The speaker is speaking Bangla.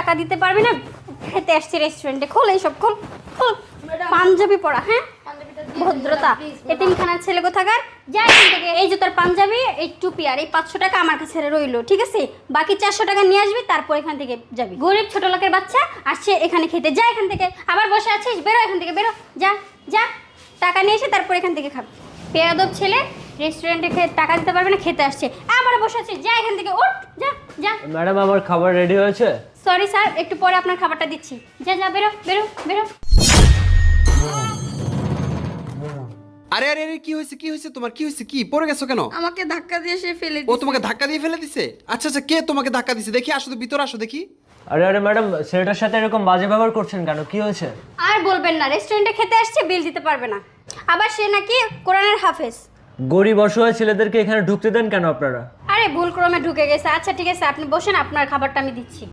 টাকা দিতে পারবি না? খেতে আসছি রেস্টুরেন্টে, খোল এইসব, খোল খোল। পাঞ্জাবি পরা, হ্যাঁ ভদ্রতা। এতিমখানার ছেলে কোথাকার, যা এখান থেকে। এই যে তোর পাঞ্জাবি, এই টুপি আর এই 500 টাকা আমার কাছে রইলো, ঠিক আছে? বাকি 400 টাকা নিয়ে আসবি, তারপর এখান থেকে যাবি। গরিব ছোট লোকের বাচ্চা আসছে এখানে খেতে, যা এখান থেকে। আবার বসে আছিস, বেরো এখান থেকে, বেরো, যা যা। টাকা নিয়ে এসে তারপর এখান থেকে খাবি। বেয়াদব ছেলে, রেস্টুরেন্টে খেয়ে টাকা দিতে পারবে না, খেতে আসছে, আবার বসে আছিস, যা এখান থেকে, ওঠ, যা যা। ম্যাডাম আমার খাবার রেডি হয়েছে। সরি স্যার, একটু পরে আপনার খাবারটা দিচ্ছি। যা যা, বেরো বেরো বেরো। আরে আরে আরে, কি হয়েছে কি হয়েছে তোমার? কি হয়েছে? কি পড়ে গেছো কেন? আমাকে ধাক্কা দিয়ে সে ফেলে ও তোমাকে ধাক্কা দিয়ে ফেলে দিছে? আচ্ছা আচ্ছা, কে তোমাকে ধাক্কা দিছে? দেখি, আসো তো, ভিতরে আসো দেখি। আরে আরে ম্যাডাম, ছেলেটার সাথে এরকম বাজে ব্যবহার করছেন কেন? কি হয়েছে? আর বলবেন না, রেস্টুরেন্টে খেতে আসছে, বিল দিতে পারবে না। আবার সে নাকি কোরআনের হাফেজ। গরিব অসহায় ছেলেদেরকে এখানে ঢুকতে দেন কেন আপনারা? আরে ভুল ক্রমে ঢুকে গেছে। আচ্ছা ঠিক আছে, আপনি বসেন, আপনার খাবারটা আমি দিচ্ছি।